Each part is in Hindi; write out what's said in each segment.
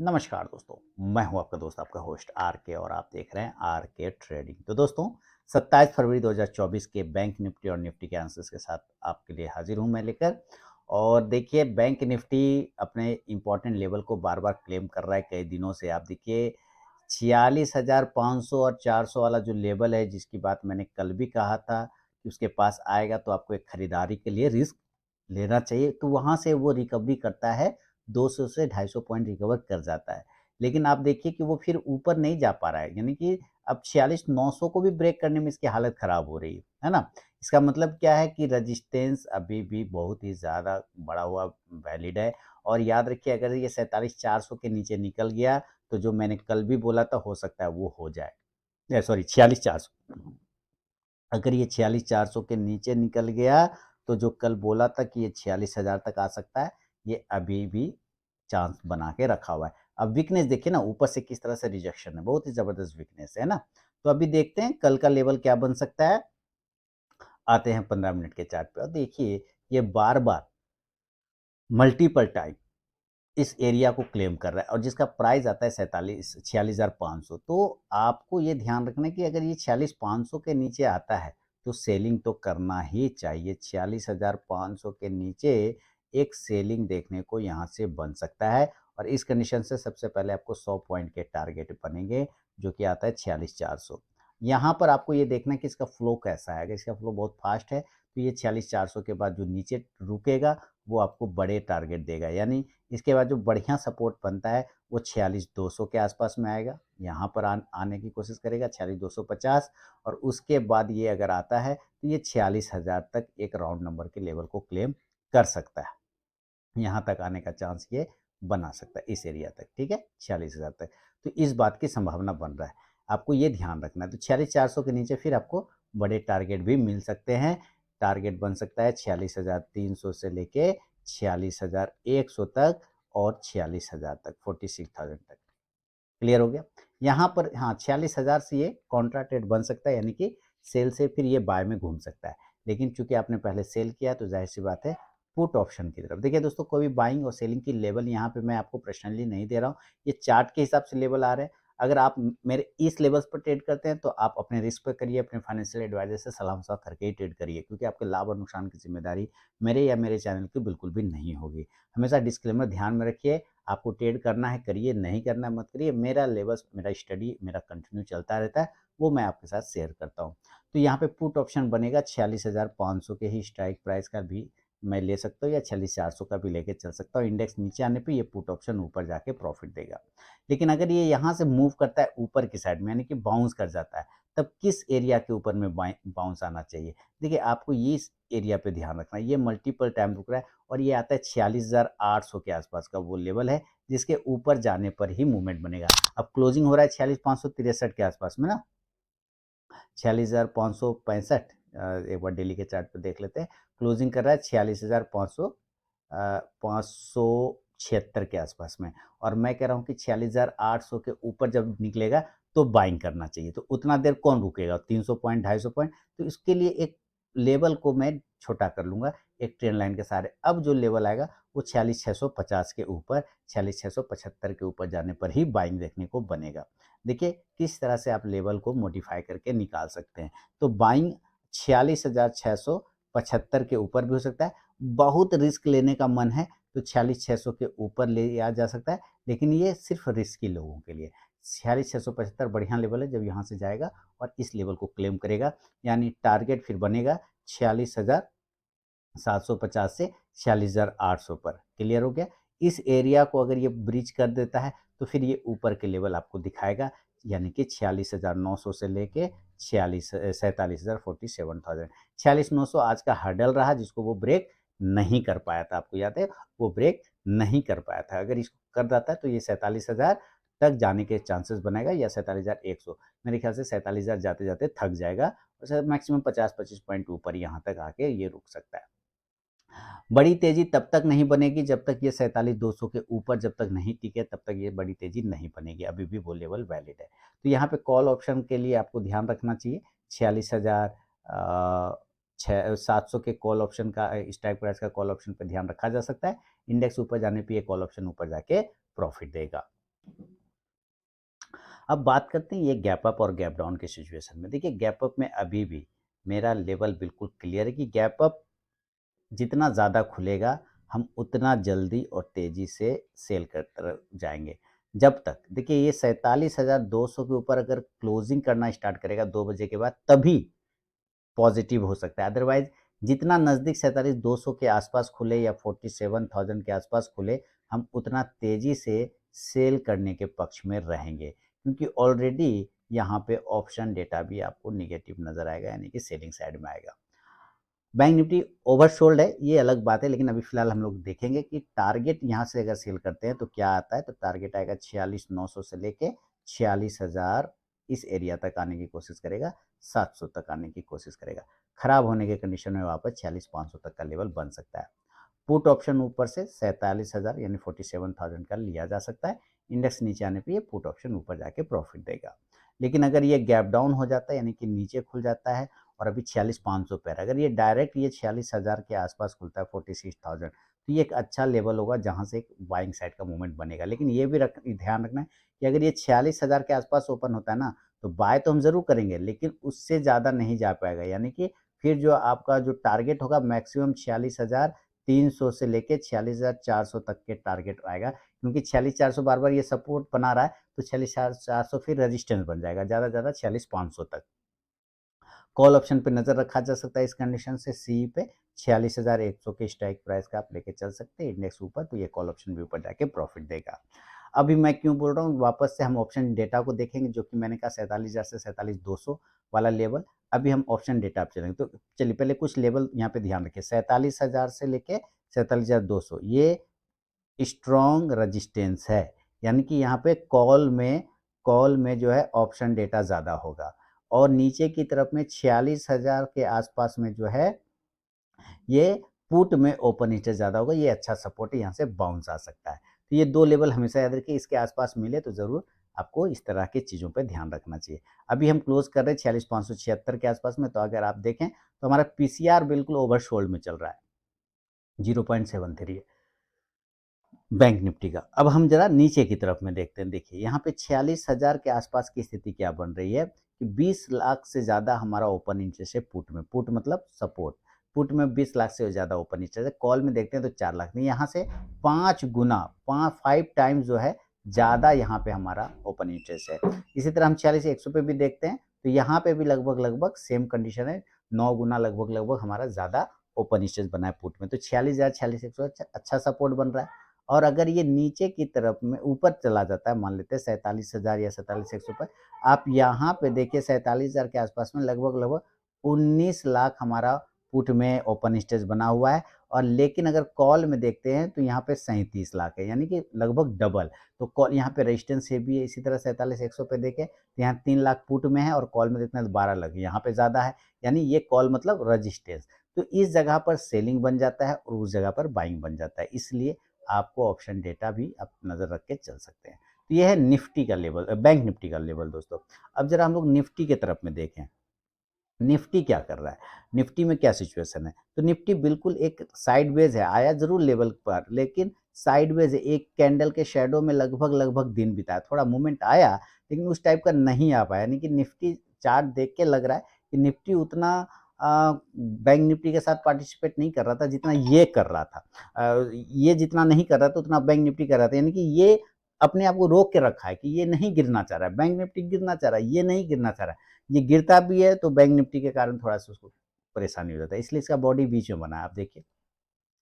नमस्कार दोस्तों। मैं हूं आपका दोस्त आपका होस्ट आर के और आप देख रहे हैं आर के ट्रेडिंग। तो दोस्तों 27 फरवरी 2024 के बैंक निफ्टी और निफ्टी के आंसर्स के साथ आपके लिए हाजिर हूं मैं लेकर। और देखिए बैंक निफ्टी अपने इम्पोर्टेंट लेवल को बार बार क्लेम कर रहा है कई दिनों से। आप देखिए 46,500 और 400 वाला जो लेवल है जिसकी बात मैंने कल भी कहा था कि उसके पास आएगा तो आपको एक खरीदारी के लिए रिस्क लेना चाहिए, तो वहाँ से वो रिकवरी करता है, 200 से 250 पॉइंट रिकवर कर जाता है। लेकिन आप देखिए कि वो फिर ऊपर नहीं जा पा रहा है, यानी कि अब 46,900 को भी ब्रेक करने में इसकी हालत खराब हो रही है ना? इसका मतलब क्या है कि रेजिस्टेंस अभी भी बहुत ही ज़्यादा बढ़ा हुआ वैलिड है। और याद रखिए अगर ये 47,400 के नीचे निकल गया, तो जो मैंने कल भी बोला था हो सकता है वो हो जाए। सॉरी 46,400, अगर ये 46,400 के नीचे निकल गया, तो जो कल बोला था कि ये 46,000 तक आ सकता है, ये अभी भी चांस बना के रखा हुआ है। अब वीकनेस देखिए ना ऊपर से किस तरह से रिजेक्शन है, बहुत ही ज़बरदस्त वीकनेस है ना? तो अभी देखते हैं कल का लेवल क्या बन सकता है। आते हैं 15 मिनट के चार्ट पे और देखिए ये बार-बार मल्टीपल टाइम इस एरिया को क्लेम कर रहा है और जिसका प्राइस आता है 46,500। तो आपको ये ध्यान रखना है कि अगर ये 46,500 के नीचे आता है तो सेलिंग तो करना ही चाहिए। 46,500 के नीचे एक सेलिंग देखने को यहाँ से बन सकता है और इस कंडीशन से सबसे पहले आपको 100 पॉइंट के टारगेट बनेंगे जो कि आता है 46,400। यहाँ पर आपको ये देखना है कि इसका फ्लो कैसा है। अगर इसका फ्लो बहुत फास्ट है तो ये 46,400 के बाद जो नीचे रुकेगा वो आपको बड़े टारगेट देगा, यानी इसके बाद जो बढ़िया सपोर्ट बनता है वो 46,200 के आसपास में आएगा। यहाँ पर आने की कोशिश करेगा 46,250 और उसके बाद ये अगर आता है तो ये 46,000 तक एक राउंड नंबर के लेवल को क्लेम कर सकता है। यहाँ तक आने का चांस ये बना सकता है इस एरिया तक, ठीक है? 46,000 तक। तो इस बात की संभावना बन रहा है। आपको ये ध्यान रखना है। तो 46,400 के नीचे फिर आपको बड़े टारगेट भी मिल सकते हैं। टारगेट बन सकता है 46,300 से लेके 46,100 तक और 46,000 तक, 46,000 तक। क्लियर हो गया? यहाँ पर हाँ, 46,000 से ये कॉन्ट्रा ट्रेड बन सकता है, यानी कि सेल से फिर ये बाय में घूम सकता है। लेकिन चूँकि आपने पहले सेल किया तो ज़ाहिर-सी बात है पुट ऑप्शन की तरफ। देखिए दोस्तों कोई भी बाइंग और सेलिंग की लेवल यहाँ पे मैं आपको पर्सनली नहीं दे रहा हूँ। ये चार्ट के हिसाब से लेवल आ रहे हैं। अगर आप मेरे इस लेवल्स पर ट्रेड करते हैं तो आप अपने रिस्क पे करिए, अपने फाइनेंशियल एडवाइज़र से सलाह-मशवरा करके ही ट्रेड करिए, क्योंकि आपके लाभ और नुकसान की ज़िम्मेदारी मेरे या मेरे चैनल की बिल्कुल भी नहीं होगी। हमेशा डिस्क्लेमर ध्यान में रखिए। आपको ट्रेड करना है करिए, नहीं करना है मत करिए। मेरा लेवल्स, मेरा स्टडी मेरा कंटिन्यू चलता रहता है, वो मैं आपके साथ शेयर करता हूँ। तो यहाँ पे पुट ऑप्शन बनेगा 46,500 के ही स्ट्राइक प्राइस का भी मैं ले सकता हूँ या 46,400 का भी लेके चल सकता हूँ। इंडेक्स नीचे आने पे ये पुट ऑप्शन ऊपर जाके प्रॉफिट देगा। लेकिन अगर ये यहाँ से मूव करता है ऊपर की साइड में, यानी कि बाउंस कर जाता है, तब किस एरिया के ऊपर में बाउंस आना चाहिए? देखिए आपको ये इस एरिया पे ध्यान रखना है। ये मल्टीपल टाइम रुक रहा है और ये आता है 46,800 के आसपास का वो लेवल है जिसके ऊपर जाने पर ही मूवमेंट बनेगा। अब क्लोजिंग हो रहा है 46,563 के आसपास में ना, 46,565। एक बार डेली के चार्ट पे देख लेते हैं। क्लोजिंग कर रहा है 46,500 576 के आसपास में और मैं कह रहा हूँ कि 46,800 के ऊपर जब निकलेगा तो बाइंग करना चाहिए। तो उतना देर कौन रुकेगा? 300 पॉइंट, 250 पॉइंट। तो इसके लिए एक लेवल को मैं छोटा कर लूँगा एक ट्रेंड लाइन के सहारे। अब जो लेवल आएगा वो 46,650 के ऊपर, 46,675 के ऊपर जाने पर ही बाइंग देखने को बनेगा। देखिए किस तरह से आप लेवल को मॉडिफाई करके निकाल सकते हैं। तो बाइंग 46,675 के ऊपर भी हो सकता है। बहुत रिस्क लेने का मन है तो 46,600 के ऊपर ले आ जा सकता है, लेकिन ये सिर्फ रिस्की लोगों के लिए। 46,675 बढ़िया लेवल है, जब यहाँ से जाएगा और इस लेवल को क्लेम करेगा, यानी टारगेट फिर बनेगा 46,750 से 46,800 पर। क्लियर हो गया? इस एरिया को अगर ये ब्रीच कर देता है तो फिर ये ऊपर के लेवल आपको दिखाएगा, यानी कि 46,900 से लेके 47,000 47,000। 46,900 आज का हर्डल रहा जिसको वो ब्रेक नहीं कर पाया था। आपको याद है वो ब्रेक नहीं कर पाया था। अगर इसको कर जाता है तो ये 47,000 तक जाने के चांसेस बनाएगा या 47,100। मेरे ख्याल से 47,000 जाते जाते थक जाएगा और शायद मैक्सिमम 50-25 पॉइंट ऊपर यहाँ तक आके ये रुक सकता है। बड़ी तेजी तब तक नहीं बनेगी जब तक ये 47,200 के ऊपर जब तक नहीं टिके, तब तक ये बड़ी तेजी नहीं बनेगी। अभी भी वो लेवल वैलिड है। तो यहाँ पे कॉल ऑप्शन के लिए आपको ध्यान रखना चाहिए 46,000 700 के कॉल ऑप्शन का, स्ट्राइक प्राइस का कॉल ऑप्शन पे ध्यान रखा जा सकता है। इंडेक्स ऊपर जाने पे ये कॉल ऑप्शन ऊपर जाके प्रॉफिट देगा। अब बात करते हैं ये गैप अप और गैप डाउन के सिचुएशन में। देखिए गैप अप में अभी भी मेरा लेवल बिल्कुल क्लियर है कि गैप अप जितना ज़्यादा खुलेगा, हम उतना जल्दी और तेज़ी से सेल कर तरफ जाएँगे। जब तक देखिए ये 47,200 के ऊपर अगर क्लोजिंग करना स्टार्ट करेगा 2 बजे के बाद, तभी पॉज़िटिव हो सकता है। अदरवाइज़ जितना नज़दीक 47,200 के आसपास खुले या 47,000 के आसपास खुले, हम उतना तेज़ी से सेल करने के पक्ष में रहेंगे। क्योंकि ऑलरेडी यहाँ पे ऑप्शन डेटा भी आपको नेगेटिव नज़र आएगा, यानी कि सेलिंग साइड में आएगा। बैंक निफ्टी ओवरसोल्ड है, ये अलग बात है, लेकिन अभी फ़िलहाल हम लोग देखेंगे कि टारगेट यहाँ से अगर सेल करते हैं तो क्या आता है, तो टारगेट आएगा 46,900 से लेके 46,000, इस एरिया तक आने की कोशिश करेगा, 700 तक आने की कोशिश करेगा। खराब होने के कंडीशन में वापस 46,500 तक का लेवल बन सकता है। पुट ऑप्शन ऊपर से 47,000 यानी 47,000 का लिया जा सकता है। इंडेक्स नीचे आने पे ये पुट ऑप्शन ऊपर जाके प्रॉफिट देगा। लेकिन अगर ये गैप डाउन हो जाता है, यानी कि नीचे खुल जाता है और अभी 46,500 पे है, अगर ये डायरेक्ट ये 46,000 के आसपास खुलता है, 46,000, तो ये एक अच्छा लेवल होगा जहाँ से एक बाइंग साइड का मूवमेंट बनेगा। लेकिन ये भी ध्यान रखना है कि अगर ये 46,000 के आसपास ओपन होता है ना, तो बाय तो हम ज़रूर करेंगे, लेकिन उससे ज़्यादा नहीं जा पाएगा। यानी कि फिर जो आपका जो टारगेट होगा मैक्सिमम 46,300 से लेके 46,400 तक के टारगेट आएगा, क्योंकि 46,400 बार-बार ये सपोर्ट बना रहा है, तो 46,400 फिर रेजिस्टेंस बन जाएगा, ज़्यादा से ज़्यादा 46,500 तक। कॉल ऑप्शन पे नज़र रखा जा सकता है इस कंडीशन से, सी पे 46,100 के स्ट्राइक प्राइस का आप लेके चल सकते हैं। इंडेक्स ऊपर तो ये कॉल ऑप्शन भी ऊपर जाके प्रॉफिट देगा। अभी मैं क्यों बोल रहा हूँ, वापस से हम ऑप्शन डेटा को देखेंगे, जो कि मैंने कहा 47,000 से 47,200 वाला लेवल। अभी हम ऑप्शन डेटा पे चलेंगे, तो चलिए पहले कुछ लेवल यहाँ पे ध्यान रखिए। 47,000 से लेके 47,200 ये स्ट्रॉन्ग रेजिस्टेंस है, यानी कि यहाँ पे कॉल में जो है ऑप्शन डेटा ज़्यादा होगा, और नीचे की तरफ में 46,000 के आसपास में जो है ये पुट में ओपन इंटरेस्ट ज़्यादा होगा, ये अच्छा सपोर्ट है, यहाँ से बाउंस आ सकता है। तो ये 2 लेवल हमेशा याद रखिए, इसके आसपास मिले तो ज़रूर आपको इस तरह की चीज़ों पे ध्यान रखना चाहिए। अभी हम क्लोज़ कर रहे हैं 46,576 के आसपास में, तो अगर आप देखें तो हमारा पीसीआर बिल्कुल ओवरसोल्ड में चल रहा है, 0.73 है बैंक निफ्टी का। अब हम ज़रा नीचे की तरफ में देखते हैं। देखिए यहाँ पे 46,000 के आसपास की स्थिति क्या बन रही है कि 20 लाख से ज़्यादा हमारा ओपन इंटरेस्ट है पुट में। पुट मतलब सपोर्ट। पुट में 20 लाख से ज़्यादा ओपन इंटरेस्ट है। कॉल में देखते हैं तो 4 लाख, नहीं, यहाँ से 5 गुना 5 टाइम्स जो है ज़्यादा यहाँ पे हमारा ओपन इंटरेस्ट है। इसी तरह हम 46,100 पे भी देखते हैं, तो यहाँ पे भी लगभग सेम कंडीशन है। 9 गुना लगभग हमारा ज़्यादा ओपन इंटरेस्ट बना है पुट में। तो 46,000 46,100 अच्छा सपोर्ट बन रहा है। और अगर ये नीचे की तरफ में ऊपर चला जाता है, मान लेते हैं 47,000 या 47,100 पर, आप यहाँ पे देखिए 47,000 के आसपास में लगभग 19 लाख हमारा पुट में ओपन इंटरेस्ट बना हुआ है। और लेकिन अगर कॉल में देखते हैं तो यहाँ पे 37 लाख है, यानी कि लगभग डबल। तो कॉल यहाँ पे रेजिस्टेंस से भी है। इसी तरह 47,100 पे देखें तो यहाँ 3 लाख पुट में है, और कॉल में देखते हैं तो 12 लाख यहाँ पे ज़्यादा है, यानी ये कॉल मतलब रजिस्टेंस। तो इस जगह पर सेलिंग बन जाता है और उस जगह पर बाइंग बन जाता है, इसलिए आपको ऑप्शन डेटा भी आप नज़र रख के चल सकते हैं। तो ये है निफ्टी का लेवल, बैंक निफ्टी का लेवल दोस्तों। अब जरा हम लोग निफ्टी के तरफ में देखें, निफ्टी क्या कर रहा है, निफ्टी में क्या सिचुएशन है। तो निफ्टी बिल्कुल एक साइडवेज है, आया जरूर लेवल पर, लेकिन साइडवेज है। एक कैंडल के शेडो में लगभग दिन बिताया, थोड़ा मूवमेंट आया लेकिन उस टाइप का नहीं आ पाया। यानी कि निफ्टी चार्ट देख के लग रहा है कि निफ्टी उतना बैंक निफ्टी के साथ पार्टिसिपेट नहीं कर रहा था जितना ये कर रहा था। ये जितना नहीं कर रहा था उतना बैंक निफ्टी कर रहा था, यानी कि ये अपने आप को रोक के रखा है कि ये नहीं गिरना चाह रहा है, बैंक निफ्टी गिरना चाह रहा है, ये नहीं गिरना चाह रहा है। ये गिरता भी है तो बैंक निफ्टी के कारण थोड़ा-सा उसको परेशानी हो जाता है, इसलिए इसका बॉडी बीच में बना है, आप देखिए।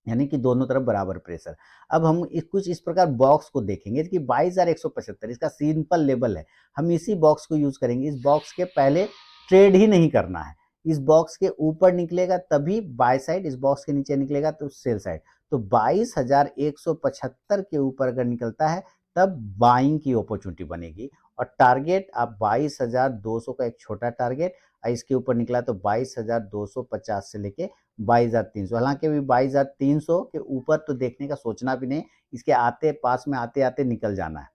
यानी कि दोनों तरफ बराबर प्रेशर। अब हम कुछ इस प्रकार बॉक्स को देखेंगे कि 22,175 इसका सिंपल लेवल है। हम इसी बॉक्स को यूज़ करेंगे। इस बॉक्स के पहले ट्रेड ही नहीं करना है। इस बॉक्स के ऊपर निकलेगा तभी बाय साइड, इस बॉक्स के नीचे निकलेगा तो सेल साइड। तो 22,175 के ऊपर अगर निकलता है तब बाइंग की अपॉर्चुनिटी बनेगी, और टारगेट आप 22,200 का एक छोटा टारगेट, इसके ऊपर निकला तो 22,250 से लेके 22,300। हालांकि अभी 22,300 के ऊपर तो देखने का सोचना भी नहीं, इसके आते पास में आते आते निकल जाना है।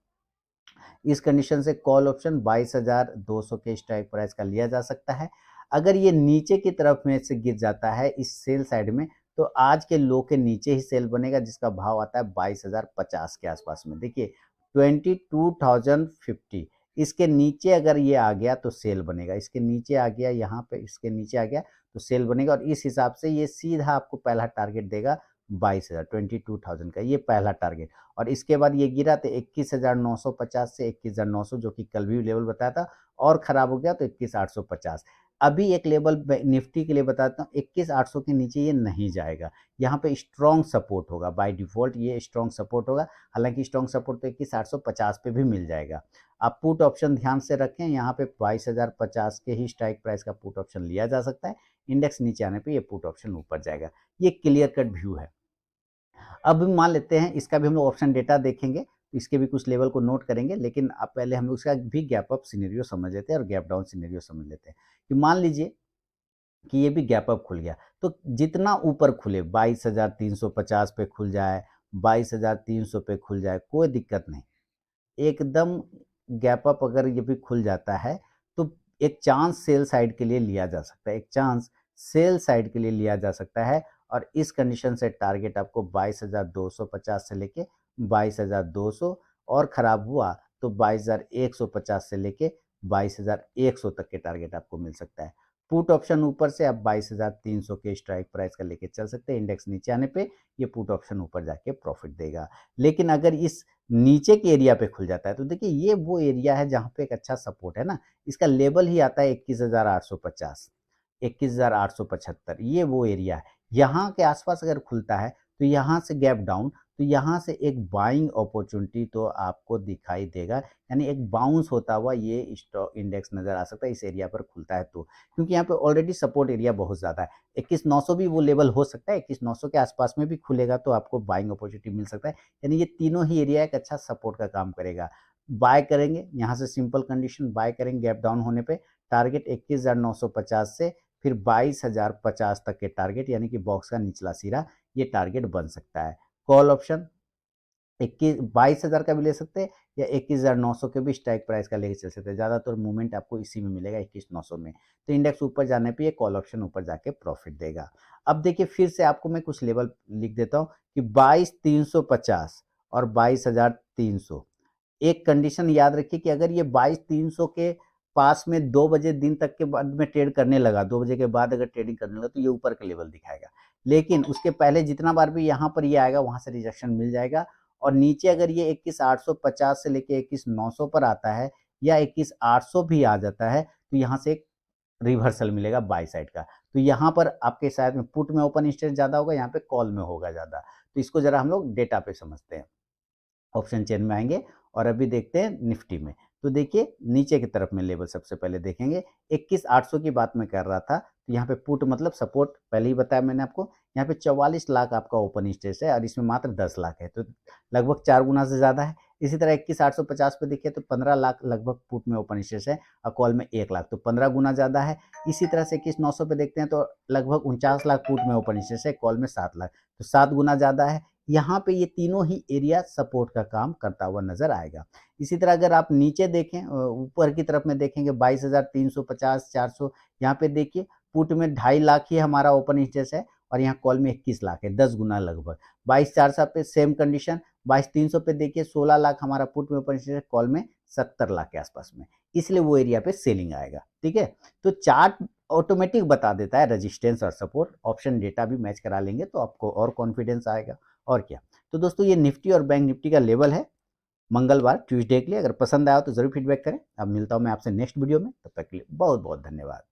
इस कंडीशन से कॉल ऑप्शन 22,200 के स्ट्राइक प्राइस का लिया जा सकता है। अगर ये नीचे की तरफ में से गिर जाता है इस सेल साइड में, तो आज के लो के नीचे ही सेल बनेगा, जिसका भाव आता है 22,050 के आसपास में। देखिए 22,050। इसके नीचे अगर ये आ गया तो सेल बनेगा, इसके नीचे आ गया, यहाँ पे इसके नीचे आ गया तो सेल बनेगा, और इस हिसाब से ये सीधा आपको पहला टारगेट देगा 22,000, 22,000 का ये पहला टारगेट। और इसके बाद ये गिरा तो 21,950 से 21,900, जो कि कल भी लेवल बताया था, और खराब हो गया तो 21,850। अभी एक लेवल निफ्टी के लिए बताता हूँ, 21,800 के नीचे ये नहीं जाएगा, यहाँ पे स्ट्रॉन्ग सपोर्ट होगा, बाय डिफॉल्ट ये स्ट्रॉन्ग सपोर्ट होगा। हालांकि स्ट्रॉन्ग सपोर्ट तो 21,850 पे भी मिल जाएगा। आप पुट ऑप्शन ध्यान से रखें, यहाँ पे 22,050 के ही स्ट्राइक प्राइस का पुट ऑप्शन लिया जा सकता है। इंडेक्स नीचे आने पे ये पुट ऑप्शन ऊपर जाएगा। ये क्लियर कट व्यू है। अब मान लेते हैं इसका भी हम लोग ऑप्शन डेटा देखेंगे, तो इसके भी कुछ लेवल को नोट करेंगे, लेकिन अब पहले हम लोग इसका भी गैप अप सिनेरियो समझ लेते हैं और गैप डाउन सिनेरियो समझ लेते हैं। कि मान लीजिए कि ये भी गैप अप खुल गया, तो जितना ऊपर खुले 22,350 पे खुल जाए, 22,300 पे खुल जाए, कोई दिक्कत नहीं। एकदम गैप अप अगर ये भी खुल जाता है तो एक चांस सेल साइड के लिए लिया जा सकता है, एक चांस सेल साइड के लिए लिया जा सकता है। और इस कंडीशन से टारगेट आपको 22,250 से लेके 22,200, और खराब हुआ तो 22,150 से लेके 22,100 तक के टारगेट आपको मिल सकता है। पुट ऑप्शन ऊपर से आप 22,300 के स्ट्राइक प्राइस का लेके चल सकते हैं। इंडेक्स नीचे आने पे ये पुट ऑप्शन ऊपर जाके प्रॉफिट देगा। लेकिन अगर इस नीचे के एरिया पे खुल जाता है तो देखिए ये वो एरिया है जहाँ पे एक अच्छा सपोर्ट है ना, इसका लेवल ही आता है 21,850, 21,875, ये वो एरिया है। यहाँ के आसपास अगर खुलता है तो यहाँ से गैप डाउन, तो यहाँ से एक बाइंग अपॉर्चुनिटी तो आपको दिखाई देगा, यानी एक बाउंस होता हुआ ये स्टॉक इंडेक्स नजर आ सकता है इस एरिया पर खुलता है तो, क्योंकि यहाँ पे ऑलरेडी सपोर्ट एरिया बहुत ज़्यादा है। 21,900 भी वो लेवल हो सकता है, 21,900 के आसपास में भी खुलेगा तो आपको बाइंग अपॉर्चुनिटी मिल सकता है। यानी ये तीनों ही एरिया एक अच्छा सपोर्ट का काम करेगा। बाय करेंगे यहाँ से, सिंपल कंडीशन बाय करेंगे गैप डाउन होने पे, टारगेट 21,950 से फिर 22,050 तक के टारगेट, यानी कि बॉक्स का निचला सिरा, ये टारगेट बन सकता है। कॉल ऑप्शन 22,000 का भी ले सकते हैं या 21,900 के भी स्ट्राइक प्राइस का लेके चल सकते हैं। ज़्यादातर मूवमेंट आपको इसी में मिलेगा 21,900 में। तो इंडेक्स ऊपर जाने पे ये कॉल ऑप्शन ऊपर जाके प्रॉफिट देगा। अब देखिए फिर से आपको मैं कुछ लेवल लिख देता हूँ कि 22,350 और 22,300। एक कंडीशन याद रखिए कि अगर ये 22,300 के पास में 2 बजे दिन तक के बाद में ट्रेड करने लगा, 2 बजे के बाद अगर ट्रेडिंग करने लगा तो ये ऊपर का लेवल दिखाएगा। लेकिन उसके पहले जितना बार भी यहाँ पर ये आएगा वहाँ से रिजेक्शन मिल जाएगा, और नीचे अगर ये 21,850 से लेके 21,900 पर आता है या 21,800 भी आ जाता है तो यहाँ से एक रिवर्सल मिलेगा बाय साइड का। तो यहाँ पर आपके शायद में पुट में ओपन इंटरेस्ट ज़्यादा होगा, यहाँ पे कॉल में होगा ज़्यादा। तो इसको ज़रा हम लोग डेटा पे समझते हैं। ऑप्शन चेन में आएंगे और अभी देखते हैं निफ्टी में। तो देखिए नीचे की तरफ में लेवल सबसे पहले देखेंगे, 21,800 की बात मैं कर रहा था, तो यहाँ पे पुट मतलब सपोर्ट पहले ही बताया मैंने आपको। यहाँ पे 44 लाख आपका ओपन इंटरेस्ट है और इसमें मात्र 10 लाख है, तो लगभग 4 गुना से ज़्यादा है। इसी तरह 21,850 पे देखिए तो 15 लाख लगभग पुट में ओपन इंटरेस्ट है और कॉल में 1 लाख, तो 15 गुना ज़्यादा है। इसी तरह से 21,900 पे देखते हैं तो लगभग 49 लाख पुट में ओपन इंटरेस्ट है, कॉल में 7 लाख, तो 7 गुना ज़्यादा है। यहाँ पे ये तीनों ही एरिया सपोर्ट का काम करता हुआ नजर आएगा। इसी तरह अगर आप नीचे देखें, ऊपर की तरफ में देखेंगे 22,350, 400, यहाँ पे देखिए पुट में 2.5 लाख ही हमारा ओपन इंटरेस्ट है और यहाँ कॉल में 21 लाख है, 10 गुना लगभग। 22,400 पे सेम कंडीशन, 22,300 पे देखिए 16 लाख हमारा पुट में ओपन इंटरेस्ट है, कॉल में 70 लाख के आसपास में, इसलिए वो एरिया पे सेलिंग आएगा। ठीक है, तो चार्ट ऑटोमेटिक बता देता है रेजिस्टेंस और सपोर्ट, ऑप्शन डेटा भी मैच करा लेंगे तो आपको और कॉन्फिडेंस आएगा। और क्या, तो दोस्तों ये निफ्टी और बैंक निफ्टी का लेवल है मंगलवार ट्यूसडे के लिए। अगर पसंद आया तो जरूर फीडबैक करें। अब मिलता हूं मैं आपसे नेक्स्ट वीडियो में, तब तक के लिए बहुत बहुत धन्यवाद।